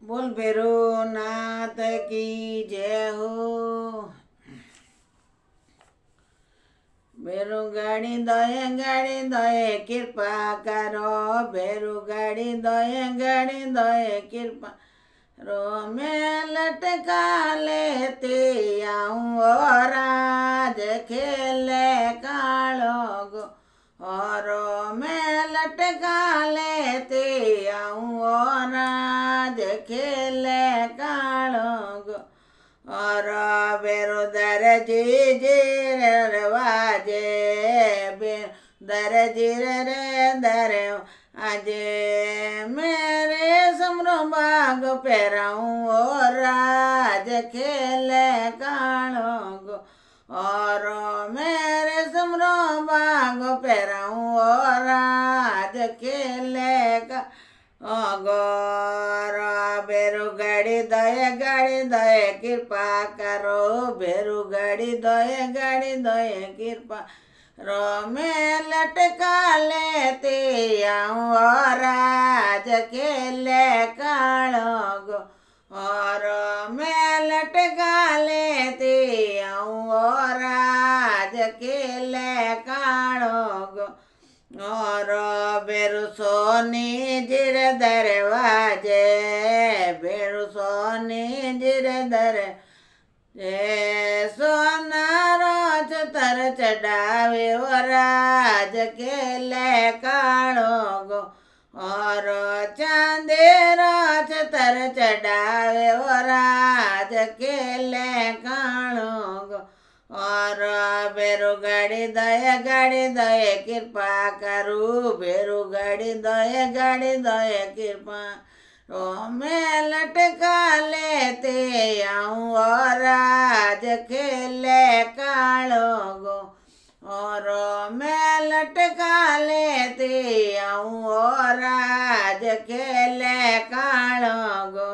बोल भैरवनाथ की जय हो। भैरू गाड़ी दये कृपा करो। भैरू गाड़ी दये कृपा रो। मैं लटका लेते आऊँ और आज खेले कालो गो। और मैं लटका लेते आऊँ और आज खेले कालो गो। और बेरो दरजी वाजे दरजी रे दर आजे मेरे समरो बाग पेराऊँ और आज खेले कालो गो। और मेरे समरो बाग पेराऊँ और आज खेले का गोर। बेरू गाड़ी दये कृपा करो। बेरू गाड़ी दये कृपा रो। मैं लटका लेते आऊँ और आज खेले कालो गो। और मैं लटका लेते आऊँ और आज खेले कालो गो। और बेरू सोनी जिर दरवाजे बेरू सोनी जिर दर सोना रोज तर चढ़ावे और आज खेले कालो गो। और चांदे रोज तर चढ़ावे और आज खेले कालो गो। और बेरू गाड़ी दये कृपा करू। बेरू गाड़ी दये कृपा रो। मैं लटका लेते आऊँ और आज खेले कालो गो। और मैं लटका लेते आऊँ और आज खेले कालो गो।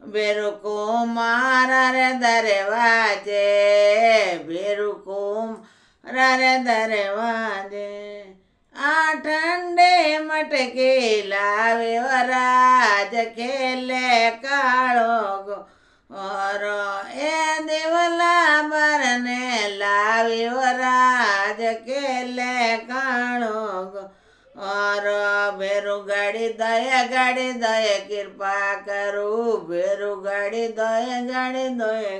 बेरू कुमार दरवाजे बेरू कुमार दरवाजे ठंडे मटके लावे और आज खेले कालो गो। और ए देवला बरने लावे और आज खेले कालो गो। और बेरू गाड़ी दये कृपा करू। बेरू गाड़ी दये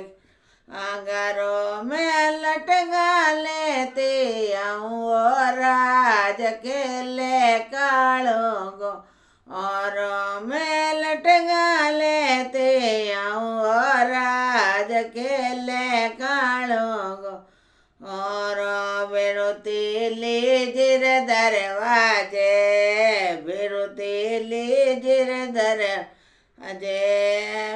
अगारो मैं लटका लेते आऊँ और आज खेले कालो गो। और मैं लटका लेते आऊँ और आज खेले कालो गो। और बेरू तीली जिर दरवाजे बेरू तीली जिर दरवाजे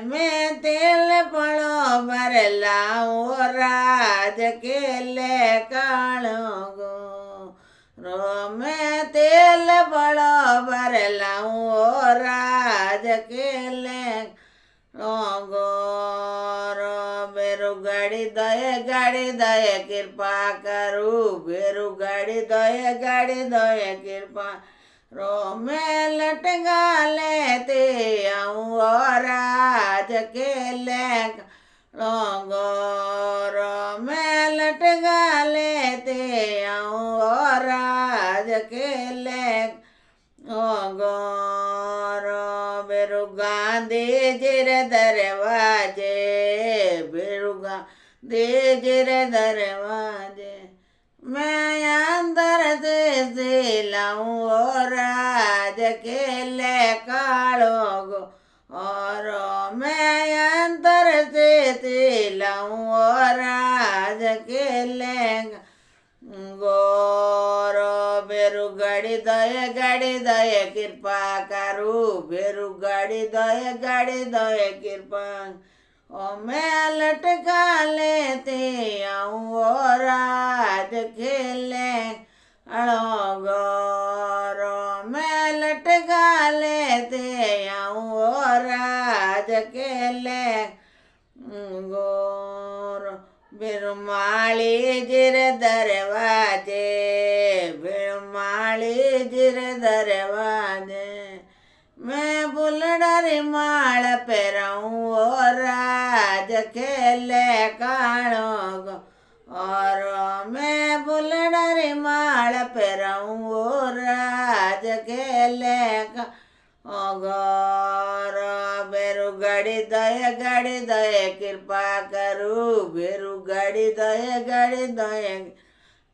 मैं तेल पड़ो भर लाऊँ और आज खेले कालो गो। रो मैं तेल पड़ो भर लाऊँ और आज खेले गो। बेरू गाड़ी दये कृपा करू। बेरू गाड़ी दये कृपा रो। मैं लटका लेते आऊँ और आज खेले गो। मैं लटका लेते आऊँ और आज खेले गो। बेरू गांधी जिर दरवाजे बेरू गांधी जिर दरवाजे मैं अंदर से लाऊँ और आज खेले कालो गो। और मैं अंदर से लाऊँ और आज खेले गोर। बेरू गाड़ी दये कृपा करू। बेरू गाड़ी दये कृपा ओ मैं लटका लेते आऊँ और आज खेले गोर। मैं लटका लेते आऊँ और आज खेले गोर। बेरू माली जिर दरवाजे बेरू माली जिर दरवाजे मैं बुलडरी माल पेराऊँ और राज खेले काणो गो। और मैं बुलडरी माल पेराऊँ और राज खेले गौर बेरु गड़ी दय कृपा करू बेरु गड़ी दय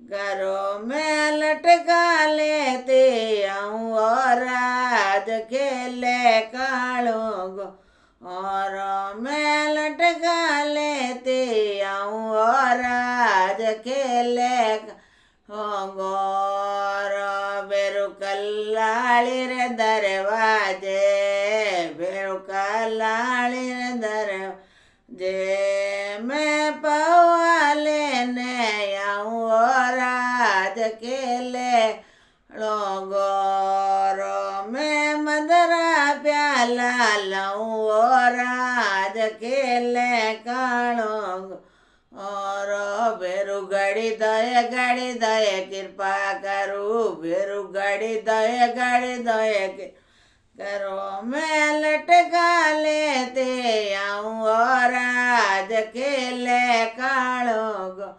करो मैं लटका लेते आऊँ और राज खेले कालो गो। और मैं लटका लेते आऊँ और राज खेले गौर बेरु कल्लाली रे दरवाजे बेरु कल्लाली रे दरवाजे मैं पवा लेने आऊँ और राज खेले गौर मैं मदरा प्याला लाऊँ और राज खेले काणो। और बेरु गड़ी दय कृपा करू बेरु गड़ी दय करो मैं लटका लेते आऊँ और राज खेले कालो गो।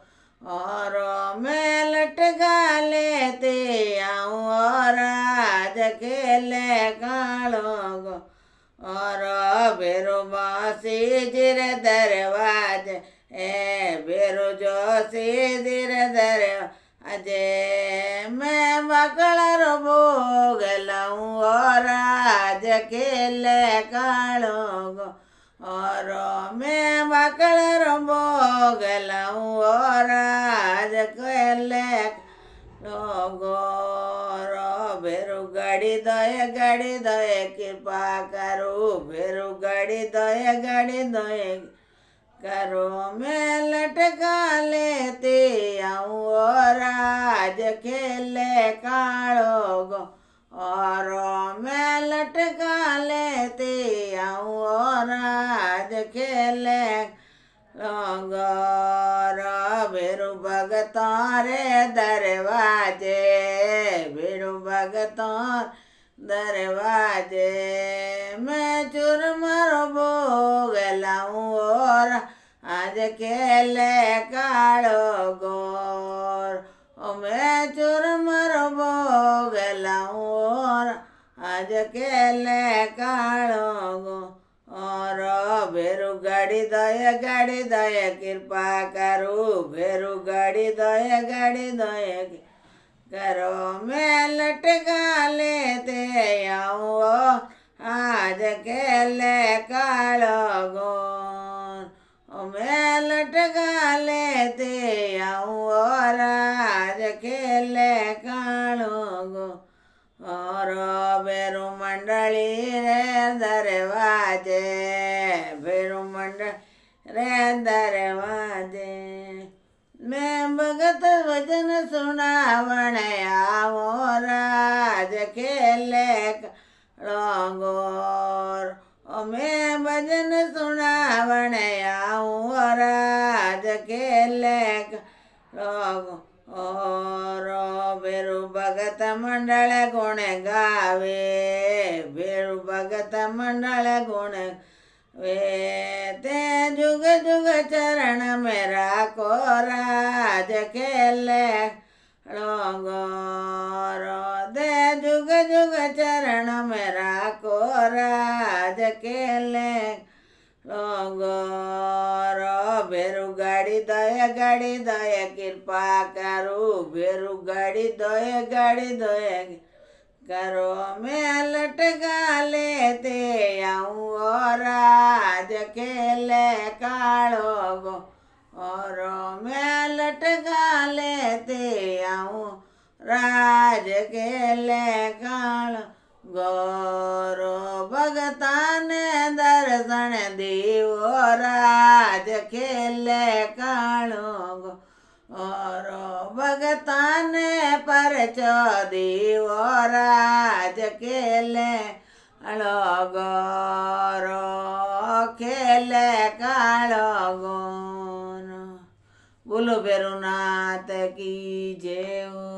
और मैं लटका लेते आऊँ और राज खेले कालो गो। और बेरु बासी जिर दरवाजे बेरु जोशी दिर दरवाजे मैं बकलर भोग लाऊँ और राज खेले कालो गो। और मैं बकलर भोग लाऊँ और राज खेले गौर बेरु गड़ी दय कृपा करो बेरु गड़ी दय करो मैं लटका लेते आऊँ और राज खेले कालो गो। और मैं लटका लेते आऊँ और राज खेले गौर बेरु भगतारे दरवाजे बेरु भगतार दरवाजे मैं चुरमर भोग लाऊँ और आज खेले कालो गौर मैं चुरमर भोग लाऊँ और आज खेले कालो गो। और बेरु गड़ी दय कृपा करू बेरु गड़ी दय करो मैं लटका लेते आऊँ आज खेले कालो गो। मैं लटका लेते आऊँ और आज खेले कालो गो। और बेरु मंडली रे दरवाजे बेरु मंडली रे दरवाजे मैं भगत वचन सुनावण आवो राज खेले गौर मैं भजन सुनावण आऊँ राज खेले और बेरु भगत मंडल गुण गावे बेरु भगत मंडल गुण वे ते जुग जुग चरण मेरा को राज खेले गौर दे जुग जुग चरण मेरा को राज खेले गौर बेरु गड़ी दय कृपा करू बेरु गड़ी दय करो मैं लटका लेते आऊँ और राज खेले कालो गो। और मैं लटका लेते आऊँ राज खेले कालो गौर भगतान दर्शन दीवो राज खेले कालो गो। और भगतान परचो दीवो राज खेले गौर खेले कालो गो। बोलो भैरवनाथ की जय।